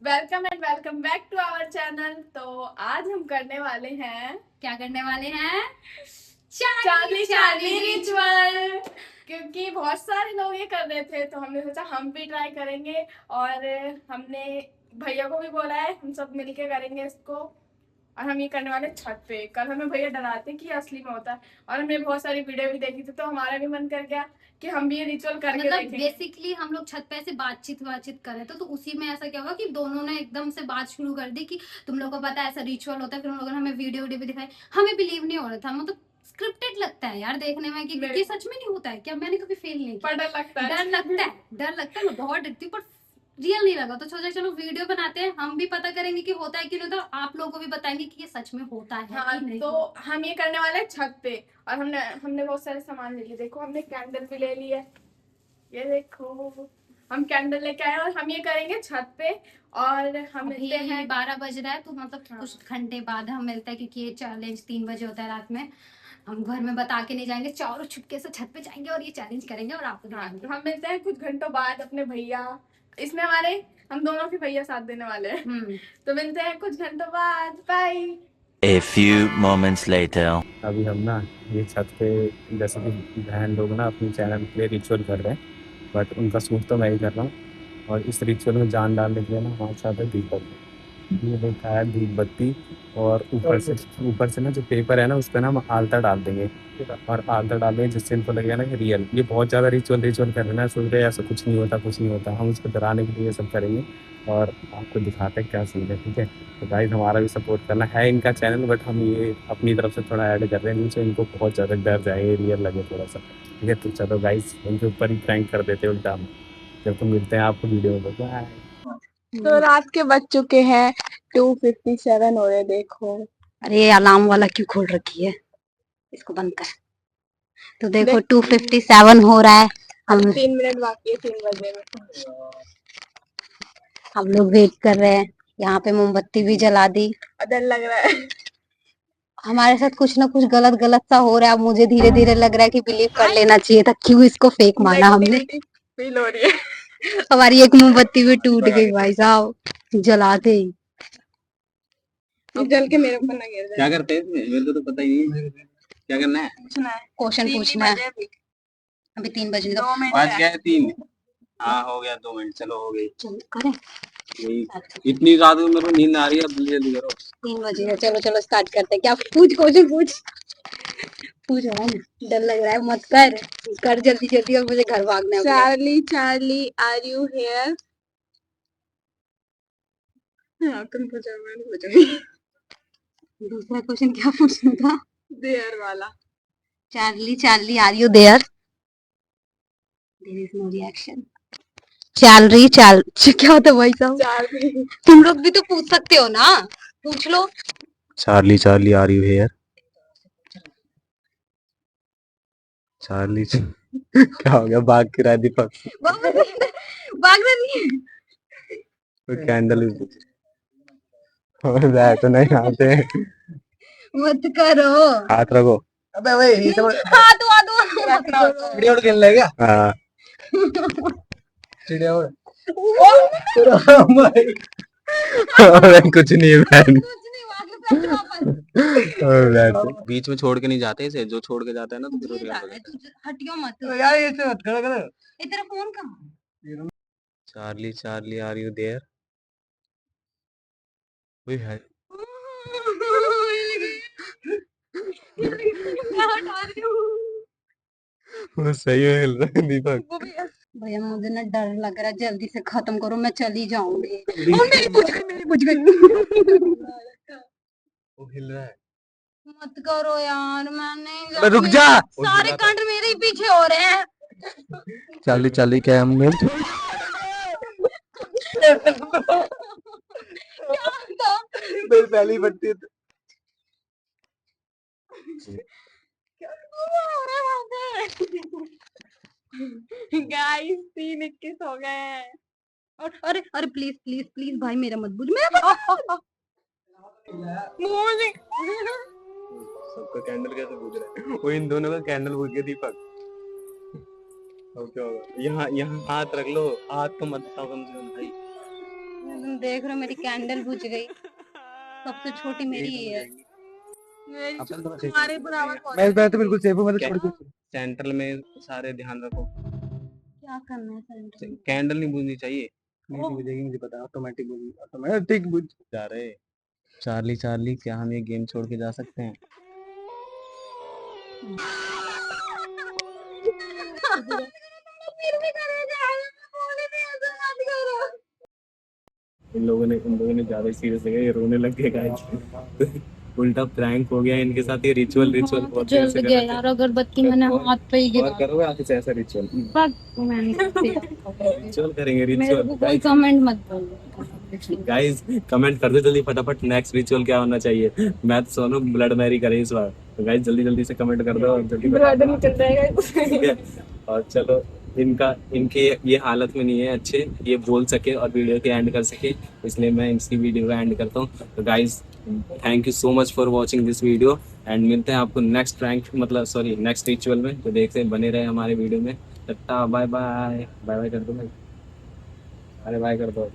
Welcome and welcome back to our channel. तो आज हम करने वाले हैं, क्या करने वाले हैं? Charlie Charlie ritual. क्योंकि बहुत सारे लोग ये कर रहे थे तो हमने सोचा हम भी ट्राई करेंगे। और हमने भैया को भी बोला है, हम सब मिलके करेंगे इसको। और हम ये करने वाले छत पे। कल हमें भैया डराते कि असली में होता है, और हमने बहुत सारी वीडियो भी देखी थी तो हमारा भी मन कर गया कि हम भी ये रिचुअल करके मतलब देखेंगे। बेसिकली हम लोग छत पे ऐसे बातचीत कर रहे थे, तो उसी में ऐसा क्या हुआ कि दोनों ने एकदम से बात शुरू कर दी कि तुम लोग को पता है ऐसा रिचुअल होता है। फिर उन लोगों ने हमें वीडियो भी दिखाई। हमें बिलीव नहीं हो रहा था, मतलब स्क्रिप्टेड लगता है यार देखने में कि सच में नहीं होता है क्या। मैंने कभी फेल नहीं किया। डर लगता है, डर लगता है, मैं बहुत डरती हूँ, पर रियल नहीं लगा। तो सोचा चलो वीडियो बनाते हैं, हम भी पता करेंगे कि होता है कि नहीं, तो आप लोगों को भी बताएंगे कि ये सच में होता है हाँ, कि नहीं। तो हम ये करने वाले हैं छत पे। और हमने बहुत सारे सामान ले लिए। देखो, हमने कैंडल भी ले ली है, ये देखो। हम कैंडल लेके आए और हम ये करेंगे छत पे। और हम अभी मिलते हैं 12 बज रहा है, तो मतलब हाँ। कुछ घंटे बाद हम मिलते हैं, क्योंकि ये चैलेंज 3 बजे होता है रात में। हम घर में बता के नहीं जाएंगे, चारों छुपके से छत पे जाएंगे और ये चैलेंज करेंगे और आपको दिखाएंगे। हम मिलते हैं कुछ घंटों बाद अपने भैया, इसमें हमारे हम दोनों के भैया साथ देने वाले हैं। तो मिलते हैं कुछ घंटों बाद, bye. A few moments later. अभी हम ना ये छत पे, जैसे कि बहन लोग ना अपनी चैनल के लिए रिचुअल कर रहे हैं, बट उनका सूट तो मैं ही कर रहा हूँ। और इस रिचुअल में जान डालने के लिए ना हमारे साथ है दीपक। ये देखा है धूप बत्ती, और ऊपर से ना जो पेपर है ना उस पर ना हम आलता डाल देंगे। और आलता डाल देंगे जिससे इनको लगेगा ना कि रियल ये बहुत ज़्यादा रिचुअल कर रहे हैं। सोच रहे हैं ऐसा कुछ नहीं होता, कुछ नहीं होता। हम उसको डराने के लिए ये सब करेंगे और आपको दिखाते हैं क्या सीन है, ठीक है। तो गाइस हमारा भी सपोर्ट करना है। इनका चैनल, बट हम ये अपनी तरफ से थोड़ा ऐड कर रहे हैं नीचे, इनको बहुत ज़्यादा डर जाए, रियल लगे थोड़ा सा, ठीक है। तो चलो गाइस इनके ऊपर ही प्रैंक कर देते उल्टा हम। जब तो मिलते हैं आपको वीडियो में, बाय। तो रात के बज चुके हैं 2:57 हो रहे, देखो। अरे अलार्म वाला क्यों खोल रखी है, इसको बंद कर। तो देखो 2:57 हो रहा है। हम 3 मिनट बाकी है 3 बजे में। हम लोग वेट कर रहे हैं। यहाँ पे मोमबत्ती भी जला दी। डर लग रहा है। हमारे साथ कुछ ना कुछ गलत गलत सा हो रहा है। अब मुझे धीरे धीरे लग रहा है कि बिलीव कर लेना चाहिए था, क्यों इसको फेक माना हमने। फील हो रही है। हमारी एक मोमबत्ती भी टूट गई भाई साहब, जलाते ही। जल के मेरे ऊपर ना गिर जाए। क्या करते हैं इसमें, मेरे को तो पता ही नहीं क्या करना है। पूछना है, क्वेश्चन पूछना है। अभी 3 बजने दो। 2 मिनट आज क्या है 3। हाँ हो गया 2 मिनट, चलो हो गई। चलो करें। इतनी रात में मेरे को नींद आ रही है, जल्दी जल्दी करो। 3 बजे है, चलो चलो स्टार्ट करते हैं। क्या पूछ, क्वेश्चन पूछ रहा है ना, डर लग रहा है, मत कर जल्दी जल्दी, और मुझे घर भागना है। Charlie Charlie are you here? हाँ, तुम पूछो, मैं नहीं पूछूंगी। दूसरा क्वेश्चन क्या पूछना था? देयर वाला। Charlie Charlie are you there? There is no reaction. क्या होता है भाई साहब? चार्ली तुम लोग भी तो पूछ सकते हो ना, पूछ लो। Charlie Charlie are you here? Charlie क्या हो गया, भाग के रहा दीपक? भागना नहीं है। तो कैंडल तो नहीं आते। मत करो, हाथ रखो। अबे भाई ये तो हाथ चिड़िया उड़ खेलना है क्या? हाँ चिड़िया उड़। कुछ नहीं है बहन। बीच में छोड़ के नहीं जाते इसे, जो छोड़ के जाता है ना तो फिर वो हटियो मत यार ये तो मत करो करो। तेरा फोन कहाँ है? Charlie Charlie are you there? वही है। वो सही में हिल रहा है दीपक। भैया मुझे ना डर लग रहा है, जल्दी से खत्म करो, मैं चली जाऊंगी। मेरी बुझ गई। वो हिल रहा है। मत करो यार, मैं नहीं अबे रुक जा। सारे कांड मेरे ही पीछे हो रहे हैं। चार्ली चार्ली क्या हम मिल। क्या था? मेरी पहली बत्ती है। गाइस 3:21 हो गए हैं। और अरे अरे प्लीज प्लीज प्लीज भाई मेरा मत बुझ, मेरा सबका कैंडल कैसे बुझ रहा है? वो इन दोनों का कैंडल बुझ गया दीपक। अब क्या होगा? यहाँ यहाँ हाथ रख लो, हाथ तो मत उठाओ कम से कम भाई। तुम देख रहे हो मेरी कैंडल बुझ गई, सबसे छोटी मेरी ही है। तुम्हारे बराबर मैं तो बिल्कुल सेफ हूँ, मैं तो छोड़ दूँ। सेंट्रल में सारे ध्यान रखो, क्या करना है सेंटर में? कैंडल नहीं बुझनी चाहिए। नहीं बुझेगी, मुझे पता है, ऑटोमेटिक बुझ जा रहे चार्ली चार्ली, क्या हम ये गेम छोड़ के जा सकते हैं? इन लोगों ने ज्यादा सीरियस लिया, ये रोने लग गए गाइस। उल्टा प्रैंक हो गया इनके साथ, ये रिचुअल हाँ, तो जल गया यार, अगरबत्ती मैंने हाथ पे ही गिरा। करोगे आगे से ऐसा रिचुअल? रिचुअल करेंगे, मेरे रिचुअल। को कोई कमेंट मत बोलो। गाइस कमेंट कर दो जल्दी फटाफट, नेक्स्ट रिचुअल क्या होना चाहिए। मैं तो सोनू ब्लड मैरी करे इस बार, तो गाइस जल्दी जल्दी से कमेंट कर दो और जल्दी ब्लड निकल जाएगा। ठीक है। और चलो, इनके ये हालत में नहीं है अच्छे, ये बोल सके और वीडियो के एंड कर सके, इसलिए मैं इसकी वीडियो का एंड करता हूँ। तो guys thank you so much for watching this video, and मिलते हैं आपको नेक्स्ट प्रैंक नेक्स्ट रिचुअल में। तो देखते हैं, बने रहे हमारे वीडियो में। Tata bye bye, bye bye कर दो भाई, अरे बाय कर दो।